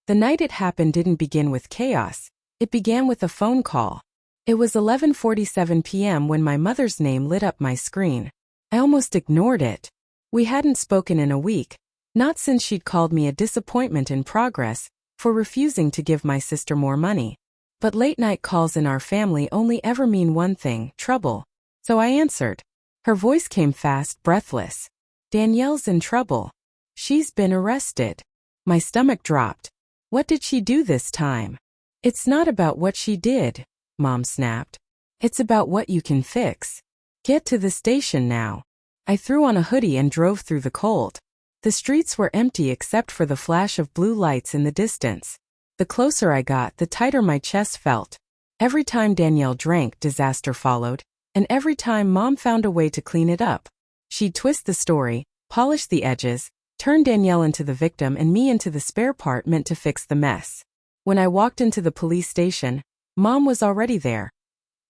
The night it happened didn't begin with chaos. It began with a phone call. It was 11:47 p.m. when my mother's name lit up my screen. I almost ignored it. We hadn't spoken in a week, not since she'd called me a disappointment in progress for refusing to give my sister more money. But late-night calls in our family only ever mean one thing: trouble. So I answered. Her voice came fast, breathless. "Danielle's in trouble. She's been arrested." My stomach dropped. What did she do this time? "It's not about what she did," Mom snapped. "It's about what you can fix. Get to the station now." I threw on a hoodie and drove through the cold. The streets were empty except for the flash of blue lights in the distance. The closer I got, the tighter my chest felt. Every time Danielle drank, disaster followed, and every time Mom found a way to clean it up. She'd twist the story, polish the edges, turn Danielle into the victim and me into the spare part meant to fix the mess. When I walked into the police station, Mom was already there.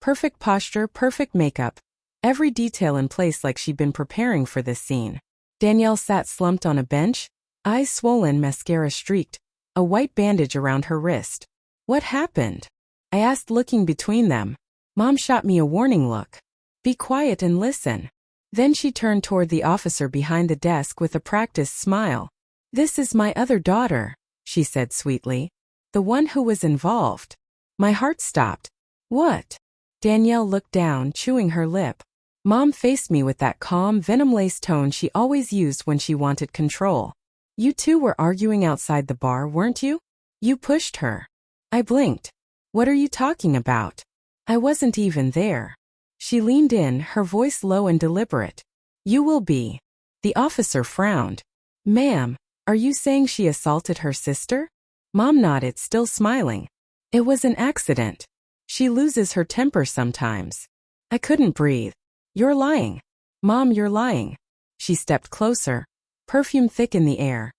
Perfect posture, perfect makeup, every detail in place like she'd been preparing for this scene. Danielle sat slumped on a bench, eyes swollen, mascara streaked, a white bandage around her wrist. "What happened?" I asked, looking between them. Mom shot me a warning look. "Be quiet and listen." Then she turned toward the officer behind the desk with a practiced smile. "This is my other daughter," she said sweetly. "The one who was involved." My heart stopped. "What?" Danielle looked down, chewing her lip. Mom faced me with that calm, venom-laced tone she always used when she wanted control. "You two were arguing outside the bar, weren't you? You pushed her." I blinked. "What are you talking about? I wasn't even there." She leaned in, her voice low and deliberate. "You will be." The officer frowned. "Ma'am, are you saying she assaulted her sister?" Mom nodded, still smiling. "It was an accident. She loses her temper sometimes." I couldn't breathe. "You're lying. Mom, you're lying." She stepped closer. Perfume thick in the air.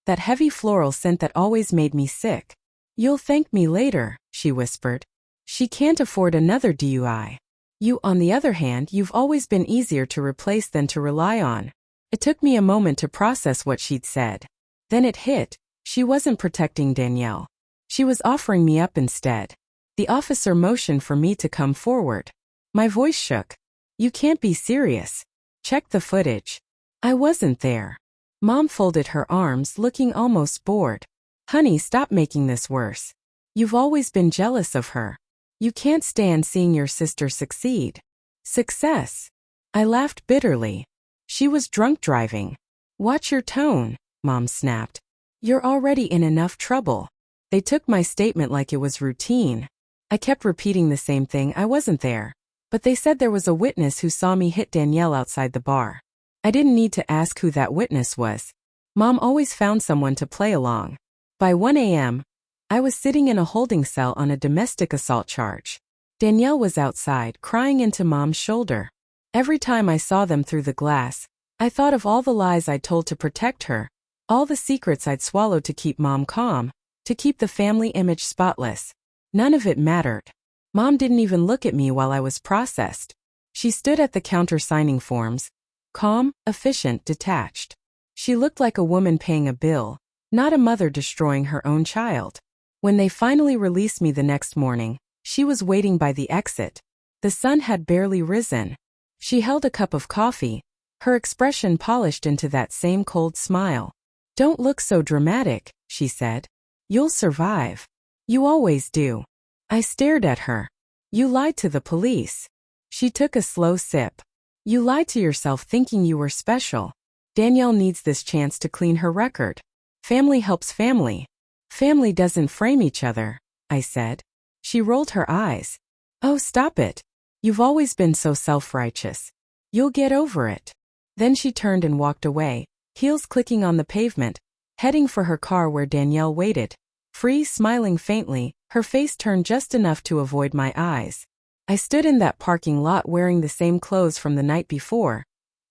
That heavy floral scent that always made me sick. "You'll thank me later," she whispered. "She can't afford another DUI. You, on the other hand, you've always been easier to replace than to rely on." It took me a moment to process what she'd said. Then it hit. She wasn't protecting Danielle. She was offering me up instead. The officer motioned for me to come forward. My voice shook. "You can't be serious. Check the footage." I wasn't there. Mom folded her arms, looking almost bored. "Honey, stop making this worse. You've always been jealous of her. You can't stand seeing your sister succeed." "Success?" I laughed bitterly. "She was drunk driving." "Watch your tone," Mom snapped. "You're already in enough trouble." They took my statement like it was routine. I kept repeating the same thing: I wasn't there. But they said there was a witness who saw me hit Danielle outside the bar. I didn't need to ask who that witness was. Mom always found someone to play along. By 1 a.m., I was sitting in a holding cell on a domestic assault charge. Danielle was outside, crying into Mom's shoulder. Every time I saw them through the glass, I thought of all the lies I'd told to protect her, all the secrets I'd swallowed to keep Mom calm, to keep the family image spotless. None of it mattered. Mom didn't even look at me while I was processed. She stood at the counter signing forms, calm, efficient, detached. She looked like a woman paying a bill, not a mother destroying her own child. When they finally released me the next morning, she was waiting by the exit. The sun had barely risen. She held a cup of coffee, her expression polished into that same cold smile. "Don't look so dramatic," she said. "You'll survive. You always do." I stared at her. "You lied to the police." She took a slow sip. "You lied to yourself thinking you were special. Danielle needs this chance to clean her record. Family helps family. Family doesn't frame each other," I said. She rolled her eyes. "Oh, stop it. You've always been so self-righteous. You'll get over it." Then she turned and walked away, heels clicking on the pavement, heading for her car where Danielle waited. Free, smiling faintly, her face turned just enough to avoid my eyes. I stood in that parking lot wearing the same clothes from the night before,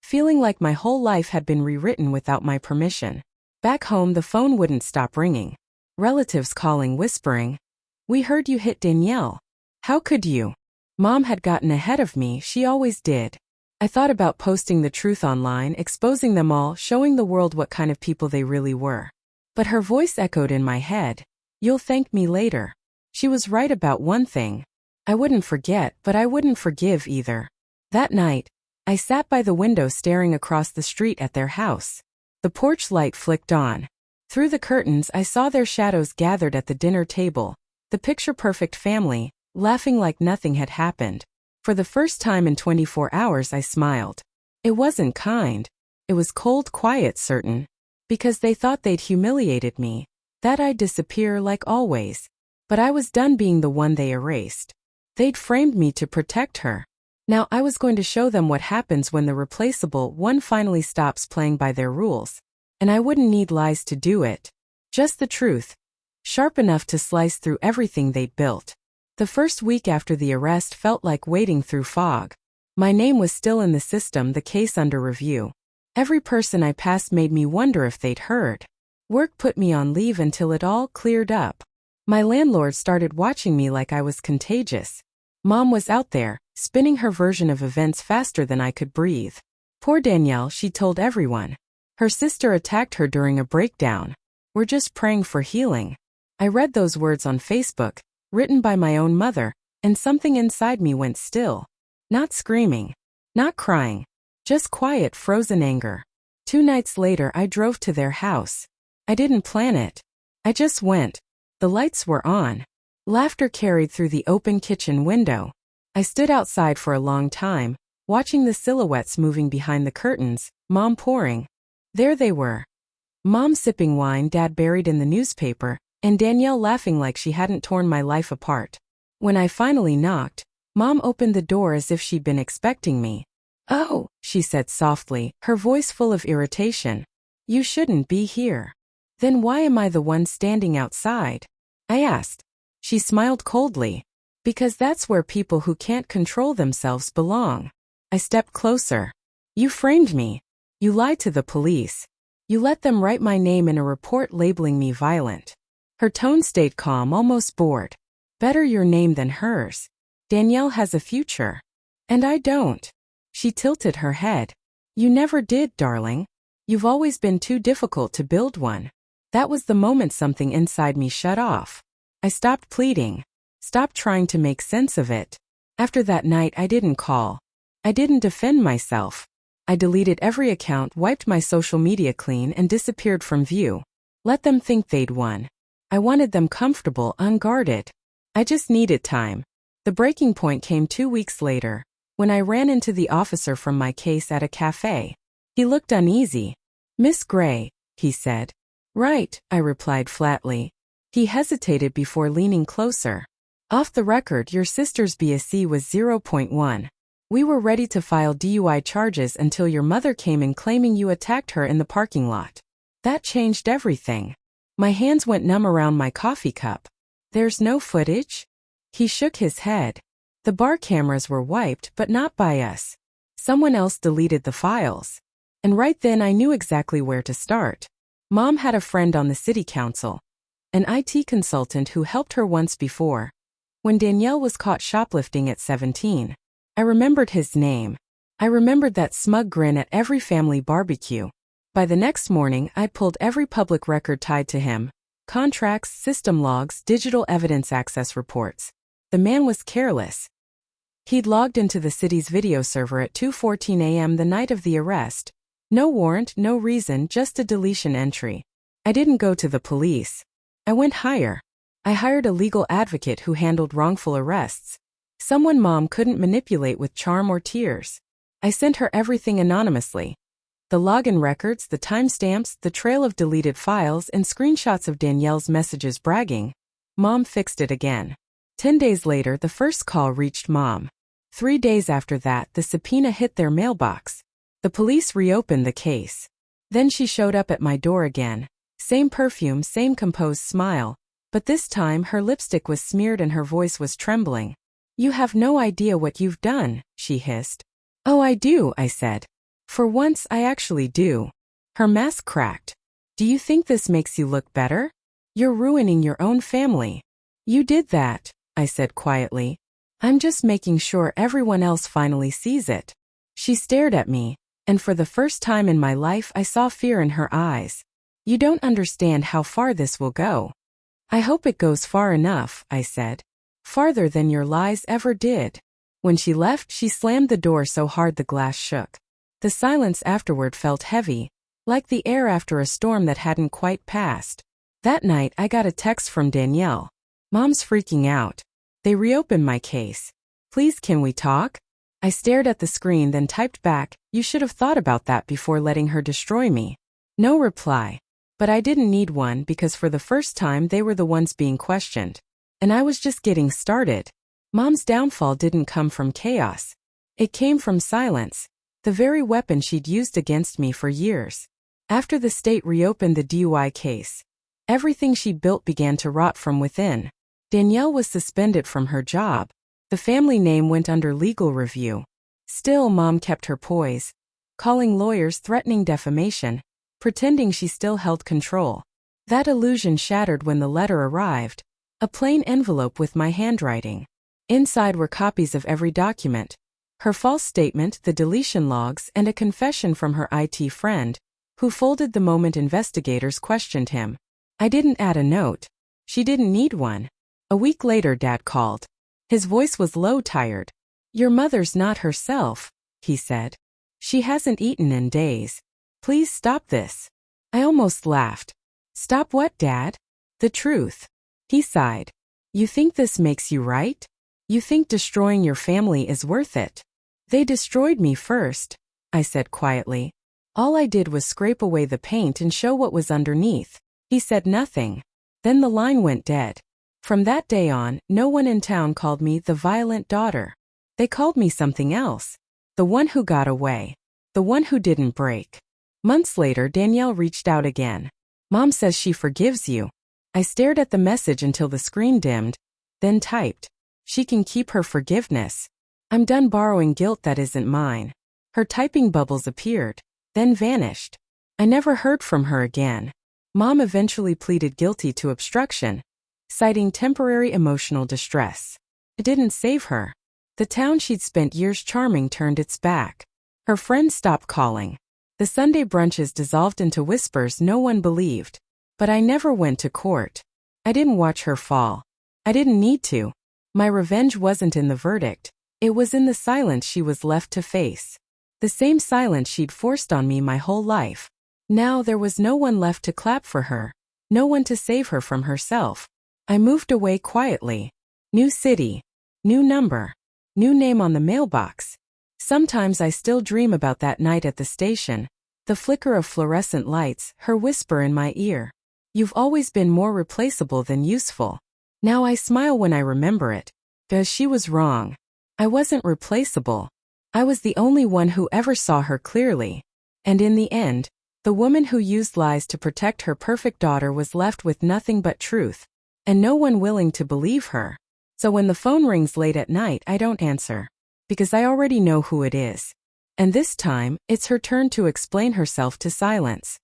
feeling like my whole life had been rewritten without my permission. Back home, the phone wouldn't stop ringing. Relatives calling, whispering, "We heard you hit Danielle. How could you?" Mom had gotten ahead of me, she always did. I thought about posting the truth online, exposing them all, showing the world what kind of people they really were. But her voice echoed in my head. You'll thank me later. She was right about one thing. I wouldn't forget, but I wouldn't forgive either. That night, I sat by the window staring across the street at their house. The porch light flicked on. Through the curtains I saw their shadows gathered at the dinner table, the picture-perfect family, laughing like nothing had happened. For the first time in 24 hours I smiled. It wasn't kind. It was cold, quiet, certain. Because they thought they'd humiliated me, that I'd disappear like always. But I was done being the one they erased. They'd framed me to protect her. Now I was going to show them what happens when the replaceable one finally stops playing by their rules. And I wouldn't need lies to do it. Just the truth. Sharp enough to slice through everything they'd built. The first week after the arrest felt like wading through fog. My name was still in the system, the case under review. Every person I passed made me wonder if they'd heard. Work put me on leave until it all cleared up. My landlord started watching me like I was contagious. Mom was out there, spinning her version of events faster than I could breathe. Poor Danielle, she told everyone. Her sister attacked her during a breakdown. We're just praying for healing. I read those words on Facebook, written by my own mother, and something inside me went still. Not screaming. Not crying. Just quiet, frozen anger. 2 nights later I drove to their house. I didn't plan it. I just went. The lights were on. Laughter carried through the open kitchen window. I stood outside for a long time, watching the silhouettes moving behind the curtains, Mom pouring. There they were. Mom sipping wine, Dad buried in the newspaper, and Danielle laughing like she hadn't torn my life apart. When I finally knocked, Mom opened the door as if she'd been expecting me. "Oh," she said softly, her voice full of irritation. "You shouldn't be here." "Then why am I the one standing outside?" I asked. She smiled coldly. "Because that's where people who can't control themselves belong." I stepped closer. "You framed me. You lied to the police. You let them write my name in a report labeling me violent." Her tone stayed calm, almost bored. "Better your name than hers. Danielle has a future. And I don't." She tilted her head. "You never did, darling. You've always been too difficult to build one." That was the moment something inside me shut off. I stopped pleading. Stopped trying to make sense of it. After that night I didn't call. I didn't defend myself. I deleted every account, wiped my social media clean, and disappeared from view. Let them think they'd won. I wanted them comfortable, unguarded. I just needed time. The breaking point came 2 weeks later, when I ran into the officer from my case at a cafe. He looked uneasy. "Miss Gray," he said. "Right," I replied flatly. He hesitated before leaning closer. "Off the record, your sister's BSC was 0.1. We were ready to file DUI charges until your mother came in claiming you attacked her in the parking lot. That changed everything." My hands went numb around my coffee cup. "There's no footage?" He shook his head. "The bar cameras were wiped, but not by us. Someone else deleted the files." And right then I knew exactly where to start. Mom had a friend on the city council, an IT consultant who helped her once before. When Danielle was caught shoplifting at 17, I remembered his name. I remembered that smug grin at every family barbecue. By the next morning, I'd pulled every public record tied to him: contracts, system logs, digital evidence access reports. The man was careless. He'd logged into the city's video server at 2:14 a.m. the night of the arrest. No warrant, no reason, just a deletion entry. I didn't go to the police. I went higher. I hired a legal advocate who handled wrongful arrests. Someone Mom couldn't manipulate with charm or tears. I sent her everything anonymously. The login records, the timestamps, the trail of deleted files, and screenshots of Danielle's messages bragging. Mom fixed it again. 10 days later, the first call reached Mom. 3 days after that, the subpoena hit their mailbox. The police reopened the case. Then she showed up at my door again. Same perfume, same composed smile. But this time her lipstick was smeared and her voice was trembling. "You have no idea what you've done," she hissed. "Oh, I do," I said. "For once, I actually do." Her mask cracked. "Do you think this makes you look better? You're ruining your own family." "You did that," I said quietly. "I'm just making sure everyone else finally sees it." She stared at me, and for the first time in my life I saw fear in her eyes. "You don't understand how far this will go." I hope it goes far enough, I said. Farther than your lies ever did. When she left, she slammed the door so hard the glass shook. The silence afterward felt heavy, like the air after a storm that hadn't quite passed. That night, I got a text from Danielle. Mom's freaking out. They reopened my case. Please, can we talk? I stared at the screen, then typed back, you should have thought about that before letting her destroy me. No reply. But I didn't need one because for the first time they were the ones being questioned. And I was just getting started. Mom's downfall didn't come from chaos. It came from silence, the very weapon she'd used against me for years. After the state reopened the DUI case, everything she'd built began to rot from within. Danielle was suspended from her job. The family name went under legal review. Still, Mom kept her poise, calling lawyers, threatening defamation, pretending she still held control. That illusion shattered when the letter arrived, a plain envelope with my handwriting. Inside were copies of every document, her false statement, the deletion logs, and a confession from her IT friend, who folded the moment investigators questioned him. I didn't add a note. She didn't need one. A week later, Dad called. His voice was low, tired. Your mother's not herself, he said. She hasn't eaten in days. Please stop this. I almost laughed. Stop what, Dad? The truth. He sighed. You think this makes you right? You think destroying your family is worth it? They destroyed me first, I said quietly. All I did was scrape away the paint and show what was underneath. He said nothing. Then the line went dead. From that day on, no one in town called me the violent daughter. They called me something else. The one who got away. The one who didn't break. Months later, Danielle reached out again. Mom says she forgives you. I stared at the message until the screen dimmed, then typed. She can keep her forgiveness. I'm done borrowing guilt that isn't mine. Her typing bubbles appeared, then vanished. I never heard from her again. Mom eventually pleaded guilty to obstruction, citing temporary emotional distress. It didn't save her. The town she'd spent years charming turned its back. Her friends stopped calling. The Sunday brunches dissolved into whispers no one believed. But I never went to court. I didn't watch her fall. I didn't need to. My revenge wasn't in the verdict. It was in the silence she was left to face. The same silence she'd forced on me my whole life. Now there was no one left to clap for her. No one to save her from herself. I moved away quietly. New city. New number. New name on the mailbox. Sometimes I still dream about that night at the station. The flicker of fluorescent lights, her whisper in my ear. You've always been more replaceable than useful. Now I smile when I remember it. Because she was wrong. I wasn't replaceable. I was the only one who ever saw her clearly. And in the end, the woman who used lies to protect her perfect daughter was left with nothing but truth. And no one willing to believe her. So when the phone rings late at night, I don't answer. Because I already know who it is. And this time, it's her turn to explain herself to silence.